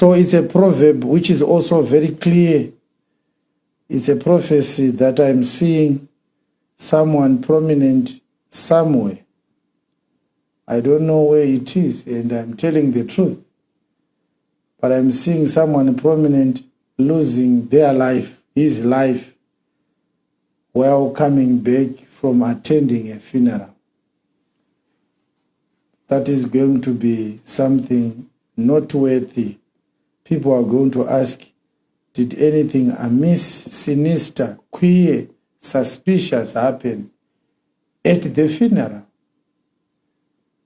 So it's a proverb which is also very clear. It's a prophecy that I'm seeing someone prominent somewhere. I don't know where it is, and I'm telling the truth. But I'm seeing someone prominent losing their life, his life, while coming back from attending a funeral. That is going to be something noteworthy. People are going to ask, did anything amiss, sinister, queer, suspicious happen at the funeral?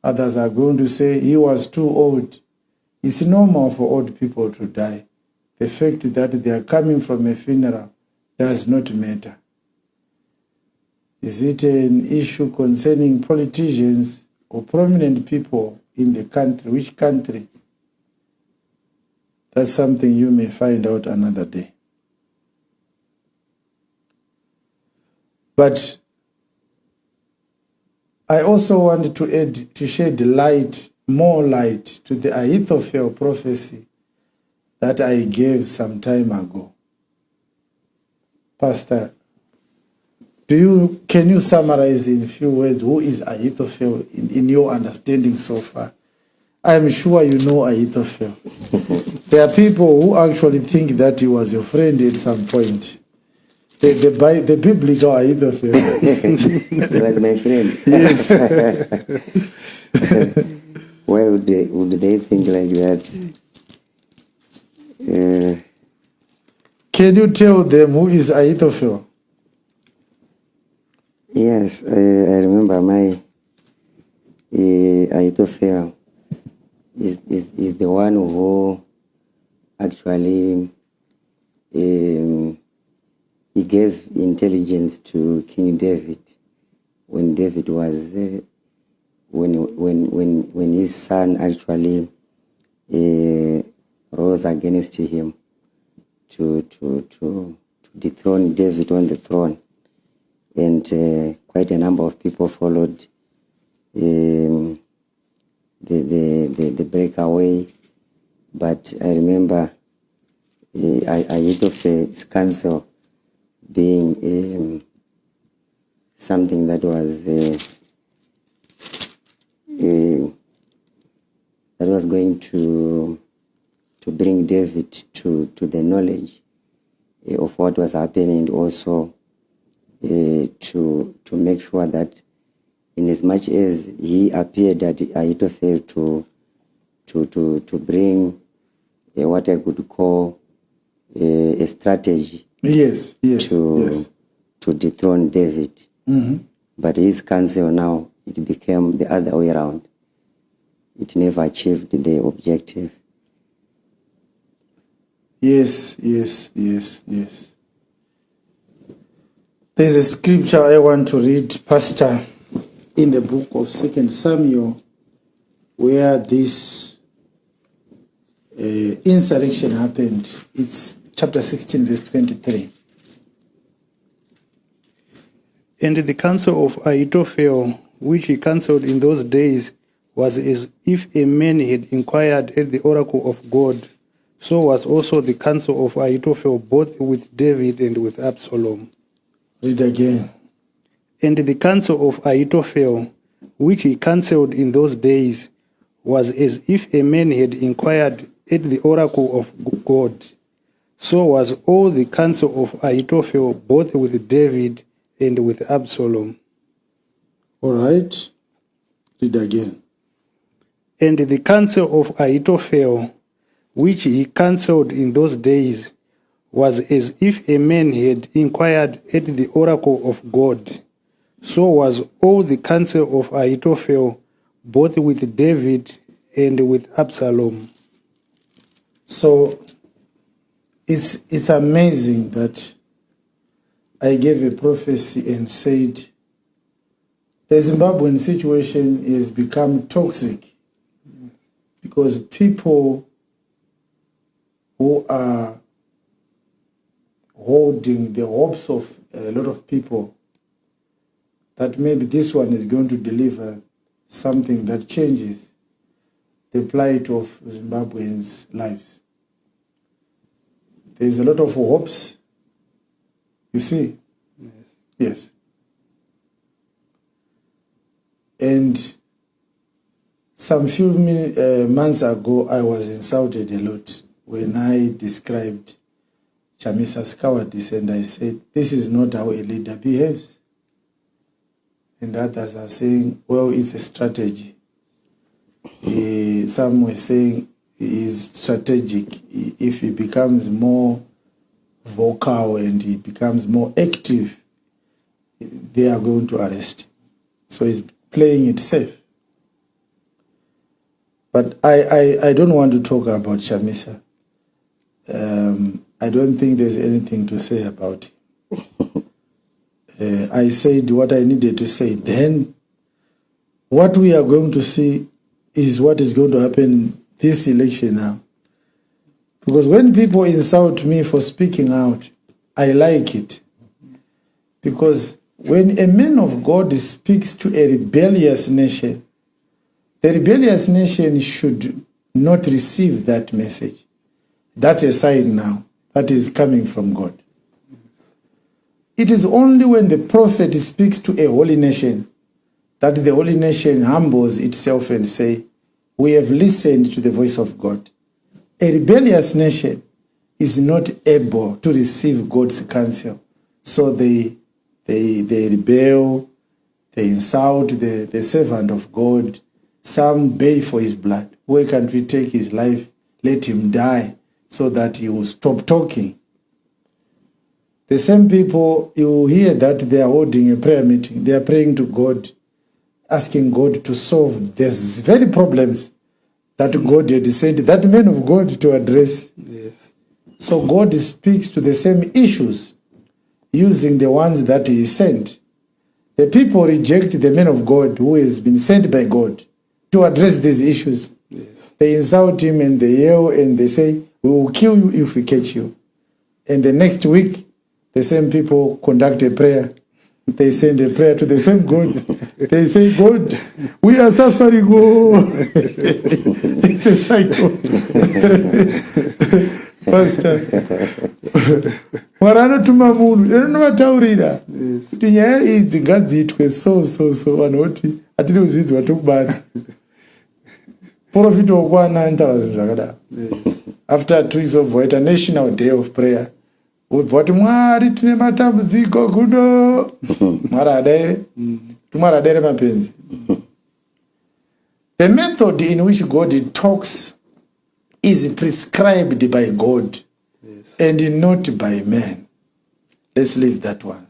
Others are going to say he was too old. It's normal for old people to die. The fact that they are coming from a funeral does not matter. Is it an issue concerning politicians or prominent people in the country? Which country? That's something you may find out another day. But I also want to add, to shed light, more light to the Ahithophel prophecy that I gave some time ago. Pastor, can you summarize in a few words who is Ahithophel in your understanding so far? I'm sure you know Ahithophel. There are people who actually think that he was your friend at some point. The biblical Ahithophel. He was my friend. Yes. Why would they think like that? Can you tell them who is Ahithophel? Yes, I remember my Ahithophel is the one who actually he gave intelligence to King David when David was when his son actually rose against him to dethrone David on the throne, and quite a number of people followed the breakaway. But I remember Ahithophel's counsel being something that was going to bring David to the knowledge of what was happening, and also to make sure that, in as much as he appeared at Ahithophel to bring what I could call a strategy. Yes. To dethrone David. Mm-hmm. But his counsel now, it became the other way around. It never achieved the objective. Yes. There's a scripture I want to read, Pastor, in the book of 2 Samuel, where this insurrection happened. It's chapter 16, verse 23. And the counsel of Ahithophel, which he counseled in those days, was as if a man had inquired at the oracle of God. So was also the counsel of Ahithophel, both with David and with Absalom. Read again. And the counsel of Ahithophel, which he counseled in those days, was as if a man had inquired at the oracle of God. So was all the counsel of Ahithophel, both with David and with Absalom. All right. Read again. And the counsel of Ahithophel, which he counseled in those days, was as if a man had inquired at the oracle of God. So was all the counsel of Ahithophel, both with David and with Absalom. So it's amazing that I gave a prophecy and said the Zimbabwean situation has become toxic because people who are holding the hopes of a lot of people that maybe this one is going to deliver something that changes the plight of Zimbabweans' lives. there's a lot of hopes. You see? Yes. And some few months ago, I was insulted a lot when I described Chamisa's cowardice, and I said, this is not how a leader behaves. And others are saying, well, it's a strategy. Some were saying is strategic. If he becomes more vocal and he becomes more active, they are going to arrest him. So he's playing it safe. But I don't want to talk about Chamisa. I don't think there's anything to say about him. I said what I needed to say. Then what we are going to see is what is going to happen this election now. Because when people insult me for speaking out, I like it. Because when a man of God speaks to a rebellious nation, the rebellious nation should not receive that message. That's a sign now that is coming from God. It is only when the prophet speaks to a holy nation that the holy nation humbles itself and say, we have listened to the voice of God. A rebellious nation is not able to receive God's counsel. So they rebel, they insult the servant of God. Some bay for his blood. Why can't we take his life, let him die, so that he will stop talking? The same people, you hear that they are holding a prayer meeting. They are praying to God, asking God to solve these very problems that God had sent that man of God to address. Yes. So God speaks to the same issues using the ones that he sent. The people reject the man of God who has been sent by God to address these issues. Yes. They insult him and they yell and they say, we will kill you if we catch you. And the next week, the same people conduct a prayer. They send a prayer to the same God. They say, God, we are suffering. Oh. It's a cycle. Pastor. Waranotuma munhu anonovautaurira kuti nyaya idzi ngadziitwe so vanhu voti hatiri kuzvidzwa tokubana. Profit wokwana antaura zvinhu zvakadaro. After 2 weeks of a national day of prayer, ubva kuti Mwari tine matambudziko kuno. Mwari adaire? Mwari adaire mapenzi. The method in which God talks is prescribed by God, yes, and not by man. Let's leave that one.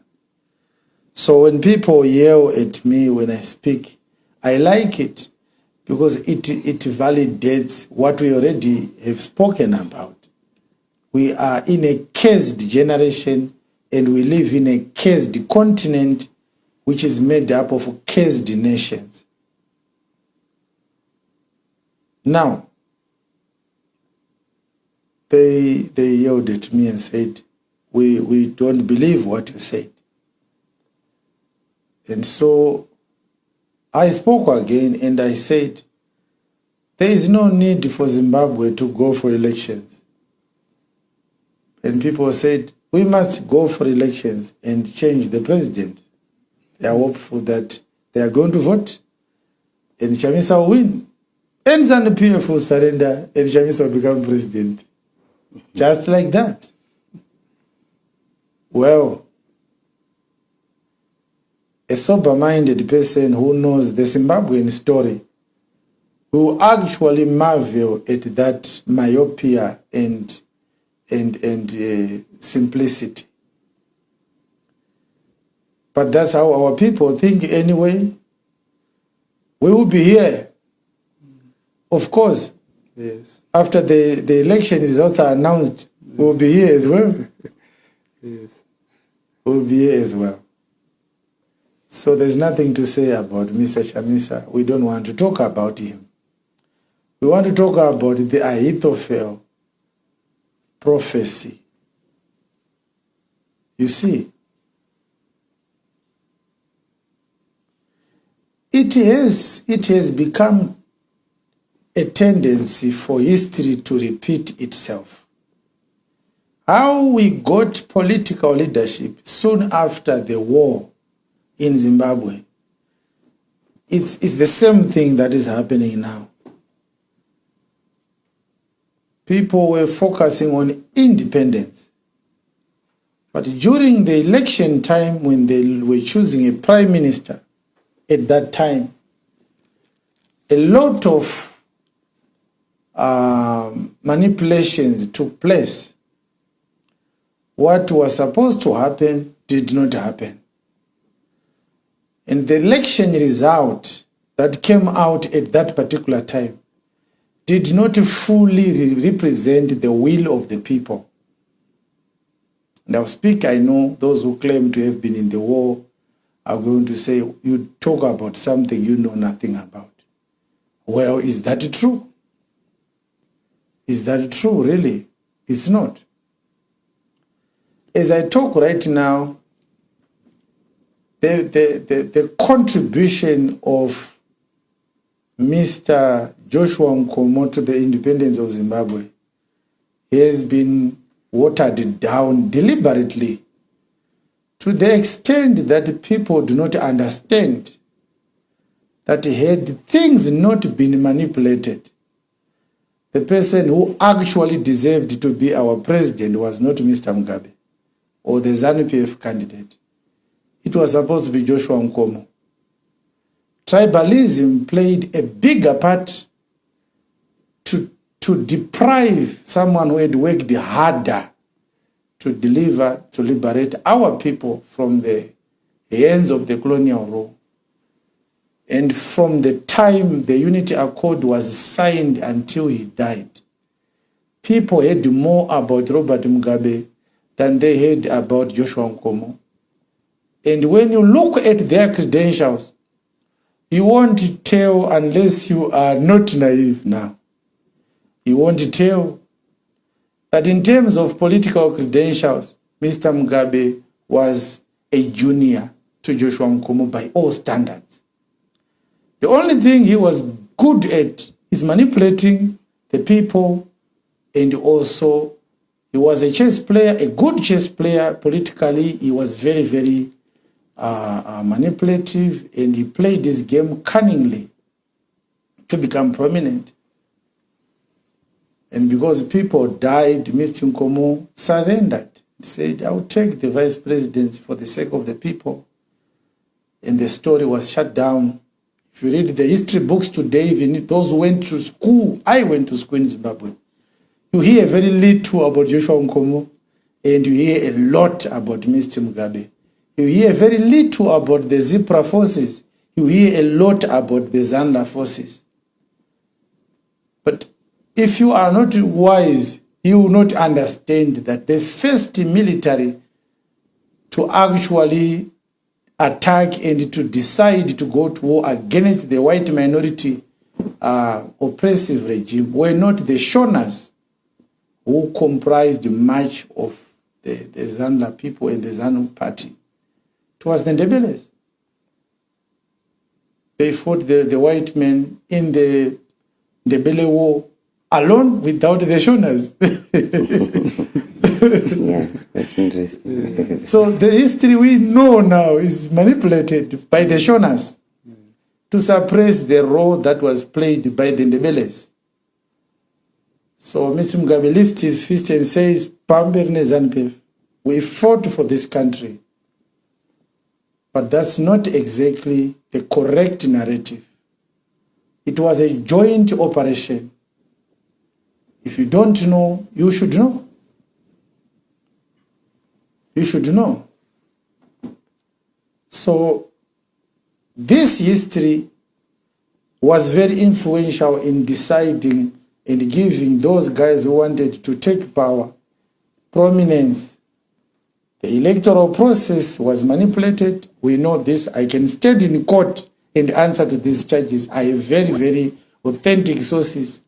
So when people yell at me when I speak, I like it because it validates what we already have spoken about. We are in a cursed generation and we live in a cursed continent which is made up of cursed nations. Now, they yelled at me and said, we don't believe what you said. And so I spoke again and I said, there is no need for Zimbabwe to go for elections. And people said, we must go for elections and change the president. They are hopeful that they are going to vote and Chamisa will win. And ZANU-PF will surrender and Chamisa will become president. Just like that. Well, a sober-minded person who knows the Zimbabwean story will actually marvel at that myopia and simplicity. But that's how our people think anyway. We will be here. Of course. Yes. After the election results are announced, we will be here as well. Yes. We will be here as well. So there's nothing to say about Mr. Chamisa. We don't want to talk about him. We want to talk about the Ahithophel prophecy. You see, it has become a tendency for history to repeat itself. How we got political leadership soon after the war in Zimbabwe, it's the same thing that is happening now. People were focusing on independence. But during the election time, when they were choosing a prime minister, at that time, a lot of manipulations took place. What was supposed to happen did not happen. And the election result that came out at that particular time did not fully represent the will of the people. And I'll speak, I know those who claim to have been in the war are going to say, you talk about something you know nothing about. Well, is that true? Is that true, really? It's not. As I talk right now, the contribution of Mr. Joshua Nkomo to the independence of Zimbabwe has been watered down deliberately to the extent that people do not understand that had things not been manipulated, the person who actually deserved to be our president was not Mr. Mugabe or the ZANU-PF candidate. It was supposed to be Joshua Nkomo. Tribalism played a bigger part to deprive someone who had worked harder to liberate our people from the hands of the colonial rule. And from the time the Unity Accord was signed until he died, people heard more about Robert Mugabe than they heard about Joshua Nkomo. And when you look at their credentials, you won't tell unless you are not naive now. You won't tell that in terms of political credentials, Mr. Mugabe was a junior to Joshua Nkomo by all standards. The only thing he was good at is manipulating the people, and also he was a chess player, a good chess player politically. He was very, very manipulative, and he played this game cunningly to become prominent. And because people died, Mr. Nkomo surrendered. He said, I'll take the vice presidency for the sake of the people. And the story was shut down. If you read the history books today, even those who went to school, I went to school in Zimbabwe, you hear very little about Joshua Nkomo, and you hear a lot about Mr. Mugabe. You hear very little about the Zipra forces. You hear a lot about the Zanda forces. But if you are not wise, you will not understand that the first military to actually attack and to decide to go to war against the white minority oppressive regime were not the Shonas, who comprised much of the Zanda people and the ZANU party. It was the Ndebeles. They fought the white men in the Ndebele war alone without the Shonas. Yes, quite interesting. So the history we know now is manipulated by the Shonas to suppress the role that was played by the Ndebeles. So Mr. Mugabe lifts his fist and says, Pamberne ZANU-PF, we fought for this country. But that's not exactly the correct narrative. It was a joint operation. If you don't know, you should know. You should know. So this history was very influential in deciding and giving those guys who wanted to take power prominence. The electoral process was manipulated. We know this. I can stand in court and answer to these charges. I have very, very authentic sources.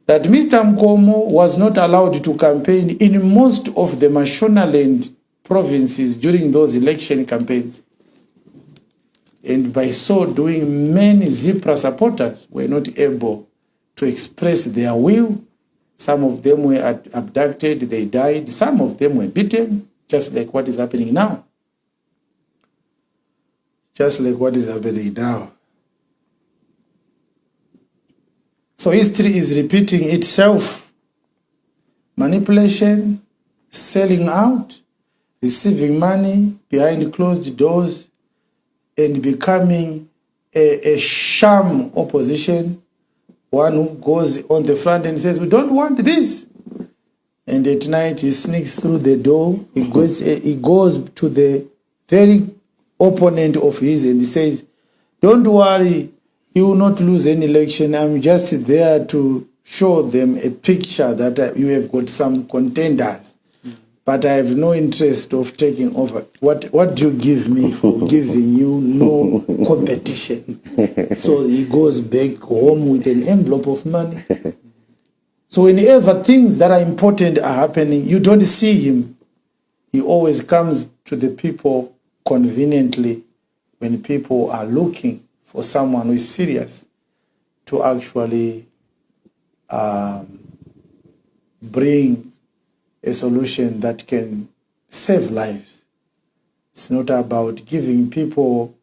That Mr. Nkomo was not allowed to campaign in most of the Mashonaland provinces during those election campaigns. And by so doing, many Zipra supporters were not able to express their will Some of them were abducted, they died. Some of them were beaten, just like what is happening now. Just like what is happening now. So history is repeating itself. Manipulation, selling out, receiving money behind closed doors, and becoming a sham opposition. One who goes on the front and says, we don't want this. And at night he sneaks through the door. He goes to the very opponent of his and he says, don't worry, you will not lose any election. I'm just there to show them a picture that you have got some contenders. But I have no interest of taking over. What do you give me for giving you no competition? So he goes back home with an envelope of money. So whenever things that are important are happening, you don't see him. He always comes to the people conveniently when people are looking for someone who is serious to actually bring a solution that can save lives. It's not about giving people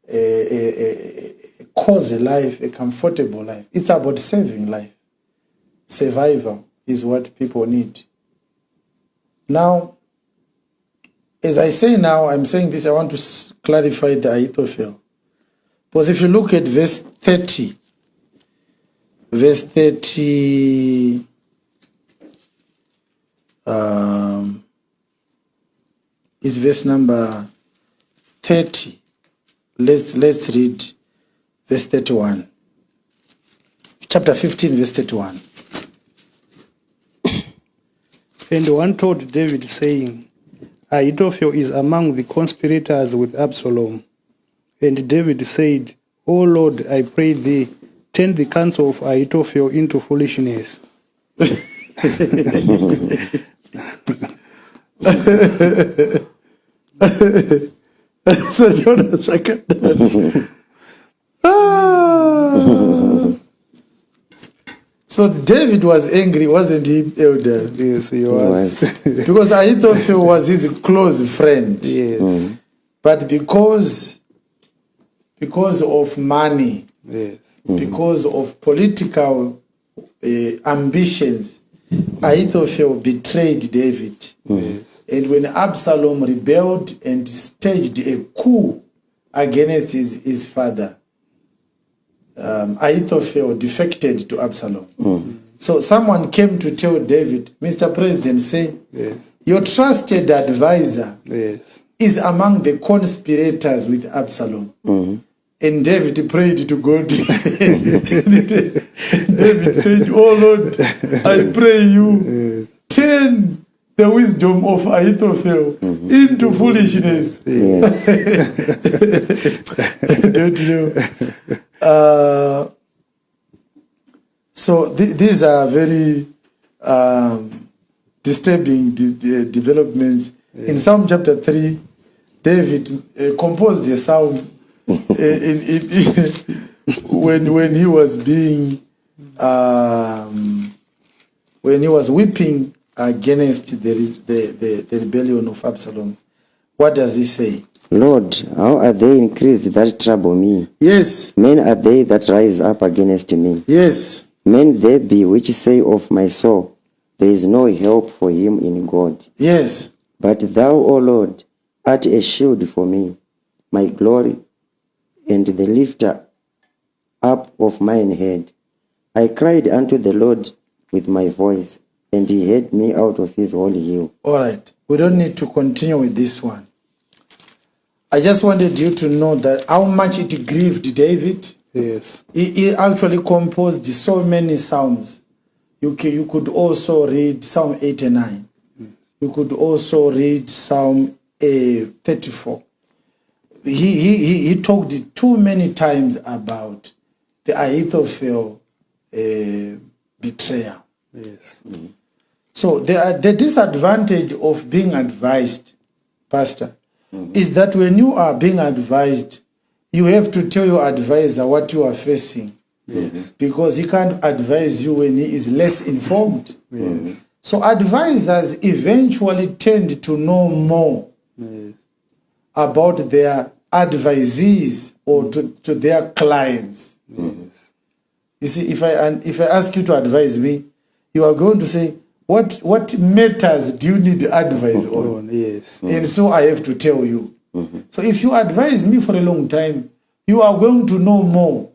a cozy life, a comfortable life. It's about saving life. Survival is what people need. Now, as I say now, I'm saying this, I want to clarify the Ahithophel. Because if you look at verse 30, it's verse number 30. Let's read verse 31. Chapter 15, verse 31. And one told David, saying, Ahithophel is among the conspirators with Absalom. And David said, O Lord, I pray thee, turn the counsel of Ahithophel into foolishness. So So David was angry, wasn't he, Elder? Yes, he was. Because Ahithophel was his close friend. Yes. But because of money, Yes. because of political ambitions, Ahithophel betrayed David. Yes. And when Absalom rebelled and staged a coup against his father, Ahithophel defected to Absalom. So someone came to tell David, Mr. President, say, Yes. your trusted advisor Yes. is among the conspirators with Absalom. And David prayed to God. David said, oh Lord, I pray you, turn the wisdom of Ahithophel into foolishness. Yes. Don't you know? So these are very disturbing developments. In Psalm chapter 3, David composed a psalm when he was being when he was weeping against the rebellion of Absalom. What does he say? Lord, how are they increased that trouble me? Yes. Men are they that rise up against me. Yes. Men they be which say of my soul, there is no help for him in God. Yes. But thou, O Lord, art a shield for me, my glory, and the lifter up of mine head. I cried unto the Lord with my voice, and he heard me out of his holy hill. All right. We don't need to continue with this one. I just wanted you to know that how much it grieved David. Yes. He actually composed so many psalms. You could also read Psalm 89. You could also read Psalm 34. He talked too many times about the Ahithophel betrayal. Yes. So the disadvantage of being advised, Pastor, is that when you are being advised, you have to tell your advisor what you are facing Yes. Because he can't advise you when he is less informed. Yes. So advisors eventually tend to know more Yes. about their advisees or to their clients. Yes. You see, if I ask you to advise me, you are going to say, what matters do you need advice on? Yes. And so I have to tell you. So if you advise me for a long time, you are going to know more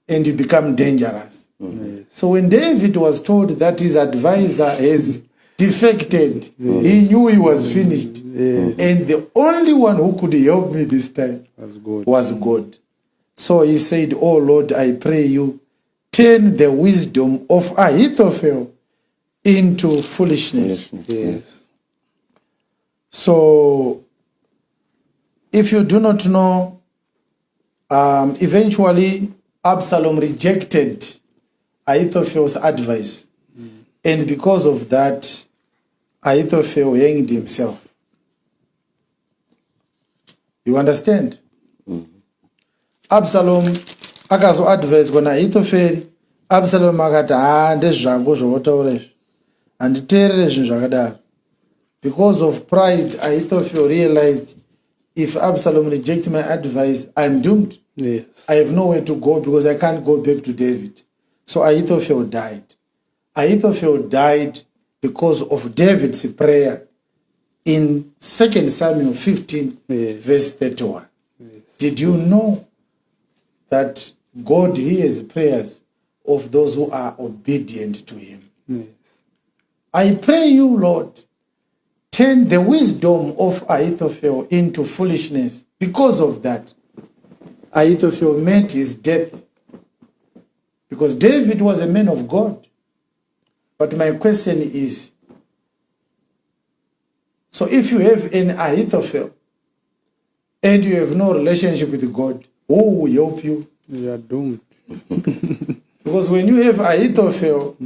and you become dangerous. Yes. So when David was told that his advisor has defected, he knew he was finished. And the only one who could help me this time That's good. was God. So he said, "Oh Lord, I pray you, turn the wisdom of Ahithophel into foolishness." Yes. So if you do not know, eventually Absalom rejected Ahithophel's advice. And because of that, Ahithophel hanged himself. You understand? Absalom akazo advise kona Ahithophel. Absalom akati ndezvangu zvotaura izvi. Handiteerere zvinhu zvakadaro. Because of pride, Ahithophel realized, if Absalom rejects my advice, I'm doomed. Yes. I have nowhere to go because I can't go back to David. So Ahithophel died. Ahithophel died because of David's prayer in 2 Samuel 15, verse 31. Yes. Did you know that God hears prayers of those who are obedient to him? Yes. I pray you, Lord, turn the wisdom of Ahithophel into foolishness. Because of that, Ahithophel met his death. Because David was a man of God. But my question is, so if you have an Ahithophel and you have no relationship with God, who will help you? You are doomed. Because when you have Ahithophel,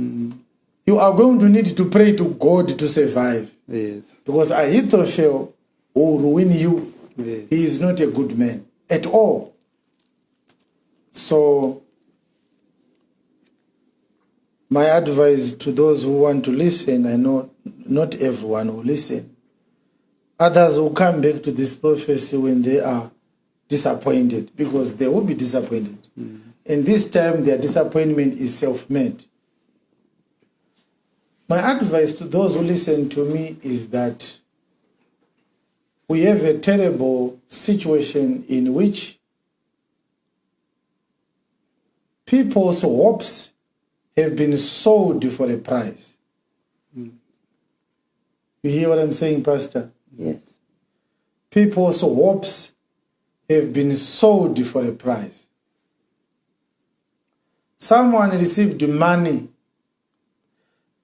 you are going to need to pray to God to survive. Yes. Because Ahithophel will ruin you. Yes. He is not a good man at all. So, my advice to those who want to listen, I know not everyone will listen. Others will come back to this prophecy when they are disappointed, because they will be disappointed. And this time, their disappointment is self-made. My advice to those who listen to me is that we have a terrible situation in which people's hopes have been sold for a price. You hear what I'm saying, Pastor? Yes. People's hopes have been sold for a price. Someone received money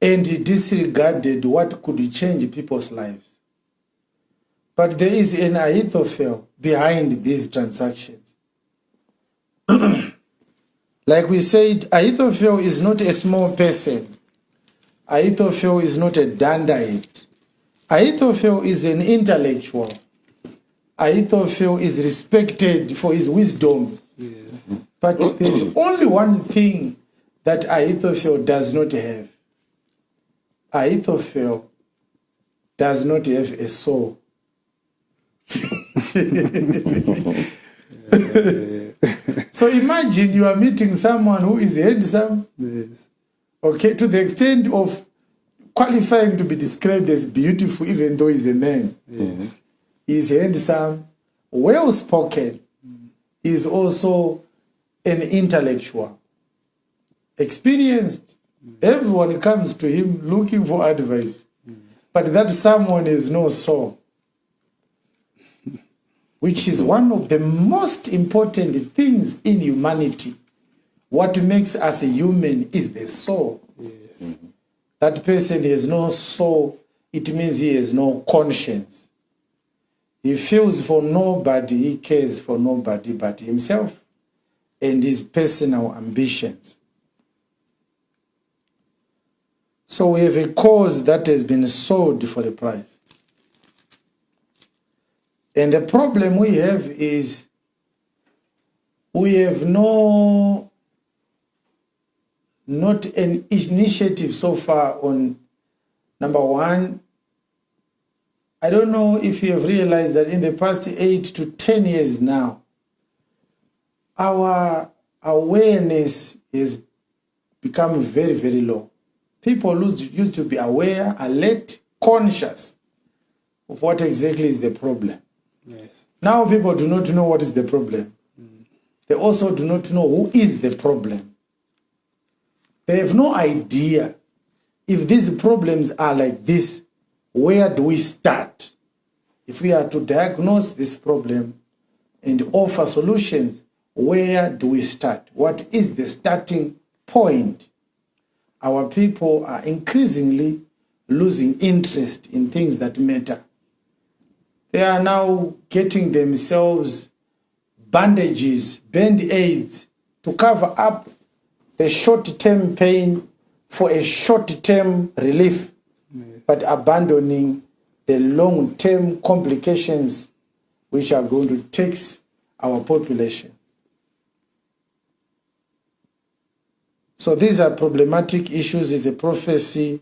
and he disregarded what could change people's lives. But there is an Ahithophel behind these transactions. Like we said, Ahithophel is not a small person. Ahithophel is not a dandiate. Ahithophel is an intellectual. Ahithophel is respected for his wisdom. Yes. But there's only one thing that Ahithophel does not have. Ahithophel does not have a soul. So imagine you are meeting someone who is handsome, Yes. okay, to the extent of qualifying to be described as beautiful, even though he's a man. Yes. He's handsome, well-spoken. He's also an intellectual, experienced. Everyone comes to him looking for advice. But that someone has no soul, which is one of the most important things in humanity. What makes us a human is the soul. Yes. That person has no soul, it means he has no conscience. He feels for nobody, he cares for nobody but himself and his personal ambitions. So we have a cause that has been sold for a price. And the problem we have is we have no not an initiative so far on, number one, I don't know if you have realized that in the past 8 to 10 years now, our awareness has become very, very low. People used to be aware, alert, conscious of what exactly is the problem. Yes. Now people do not know what is the problem. They also do not know who is the problem. They have no idea if these problems are like this, where do we start? If we are to diagnose this problem and offer solutions, where do we start? What is the starting point? Our people are increasingly losing interest in things that matter. They are now getting themselves bandages, band-aids to cover up the short-term pain for a short-term relief, but abandoning the long-term complications which are going to tax our population. So these are problematic issues. It's a prophecy.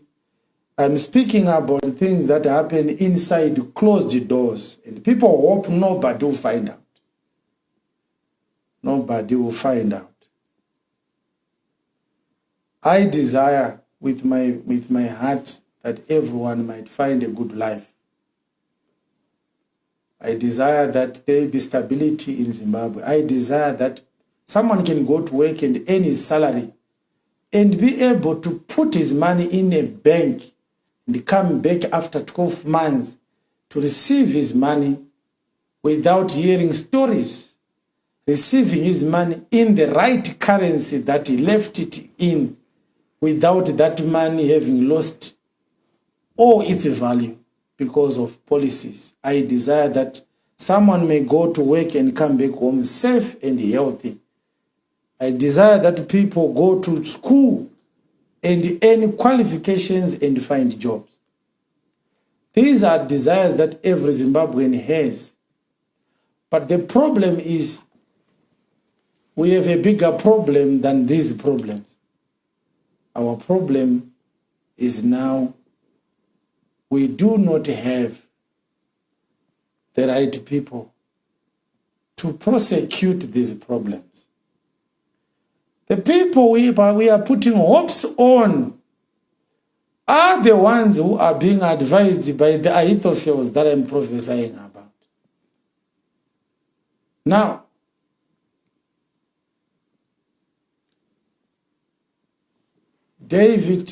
I'm speaking about things that happen inside closed doors, and people hope nobody will find out. Nobody will find out. I desire with my heart that everyone might find a good life. I desire that there be stability in Zimbabwe. I desire that someone can go to work and earn his salary and be able to put his money in a bank and come back after 12 months to receive his money without hearing stories, receiving his money in the right currency that he left it in, without that money having lost all its value because of policies. I desire that someone may go to work and come back home safe and healthy. I desire that people go to school and earn qualifications and find jobs. These are desires that every Zimbabwean has. But the problem is we have a bigger problem than these problems. Our problem is now we do not have the right people to prosecute these problems. The people we are putting hopes on are the ones who are being advised by the Ahithophels that I'm prophesying about. Now, David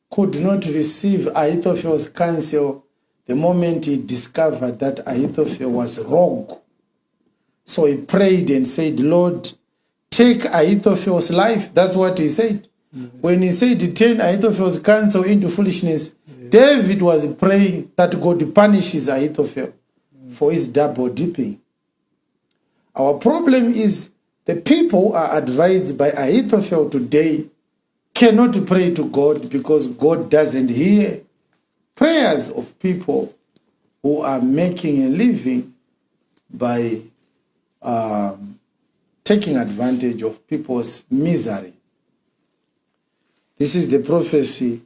could not receive Ahithophel's counsel the moment he discovered that Ahithophel was wrong. So he prayed and said, Lord, take Ahithophel's life. That's what he said. When he said, turn Ahithophel's counsel into foolishness, David was praying that God punishes Ahithophel for his double dipping. Our problem is the people who are advised by Ahithophel today cannot pray to God because God doesn't hear prayers of people who are making a living by taking advantage of people's misery. This is the prophecy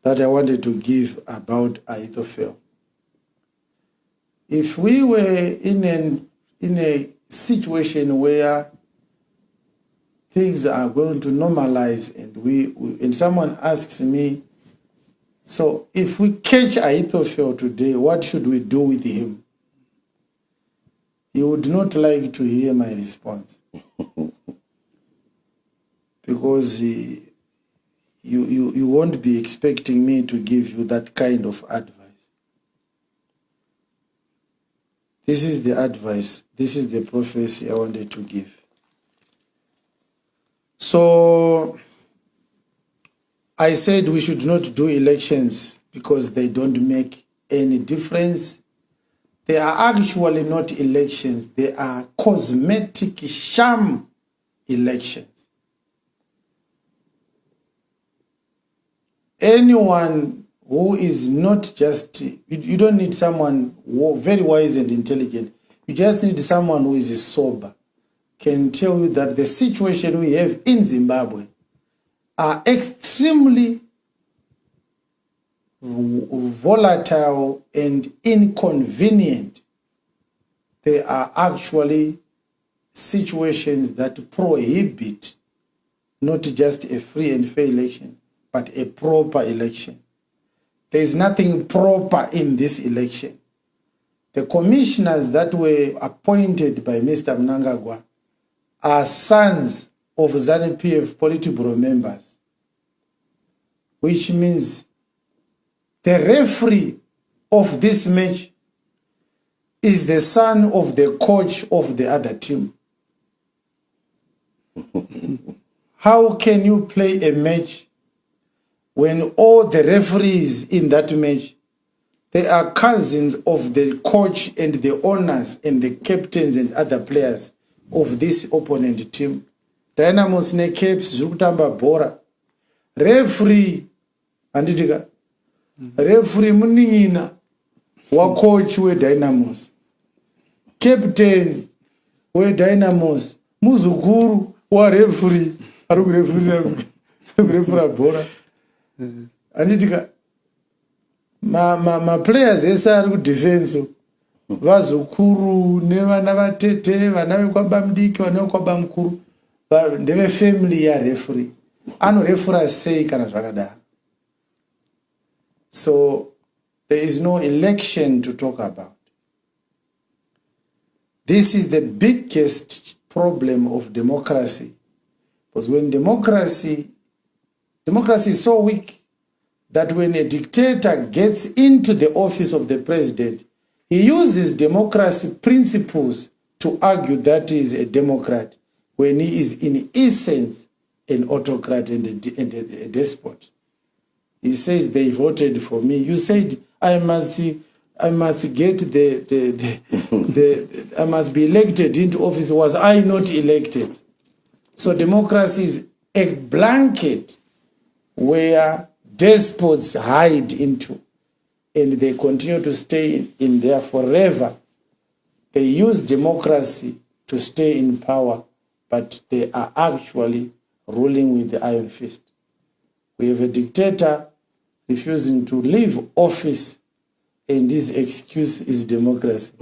that I wanted to give about Ahithophel. If we were in a situation where things are going to normalize and someone asks me, so if we catch Ahithophel today, what should we do with him? You would not like to hear my response. Because you won't be expecting me to give you that kind of advice. This is the advice. This is the prophecy I wanted to give. So I said we should not do elections because they don't make any difference. They are actually not elections. They are cosmetic sham elections. Anyone who is not just, you don't need someone very wise and intelligent. You just need someone who is sober, can tell you that the situation we have in Zimbabwe are extremely volatile and inconvenient. They are actually situations that prohibit not just a free and fair election, but a proper election. There is nothing proper in this election. The commissioners that were appointed by Mr. Mnangagwa are sons of ZANU-PF Politburo members, which means the referee of this match is the son of the coach of the other team. How can you play a match when all the referees in that match, they are cousins of the coach and the owners and the captains and other players of this opponent team? Dynamos ne Capes zukutamba bora. Referee anditika. Referee munina wa coach we Dynamos. Captain we Dynamos. Muzukuru wa referee. Aruku referee bora. Anditika. Ma players esa ari ku defense vazukuru nevana vatete vana vekwaba mudiki vana vekwaba mukuru ndeve family ya referee anorefura sei kana zvakadaro. So there is no election to talk about. This is the biggest problem of democracy, because when democracy is so weak that when a dictator gets into the office of the president, he uses democracy principles to argue that he is a democrat when he is in essence an autocrat and a despot. He says they voted for me. You said I must get I must be elected into office. Was I not elected? So democracy is a blanket where despots hide into, and they continue to stay in there forever. They use democracy to stay in power, but they are actually ruling with the iron fist. We have a dictator refusing to leave office, and his excuse is democracy.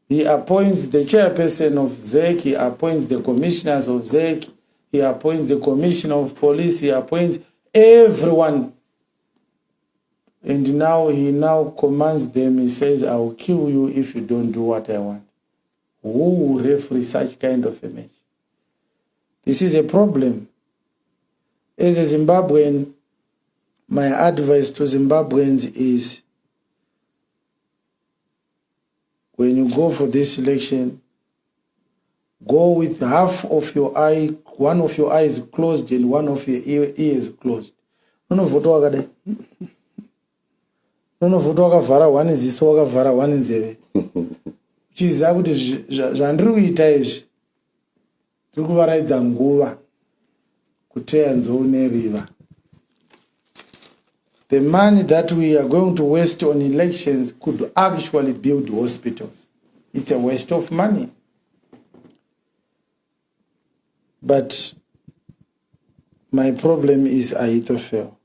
He appoints the chairperson of ZEC, he appoints the commissioners of ZEC, he appoints the commissioner of police, he appoints everyone. And now he commands them, he says, I will kill you if you don't do what I want. Who will referee such kind of a match? This is a problem. As a Zimbabwean, my advice to Zimbabweans is, when you go for this election, go with half of your eye, one of your eyes closed and one of your ears closed. No voto wakade. No voto wakavhara one ziso wakavhara one nzeve. Chiza kuti zvandiri kuita izvi tiri kuvaraidza nguva kuteya nzou neriva. The money that we are going to waste on elections could actually build hospitals. It's a waste of money. But my problem is Ahithophel.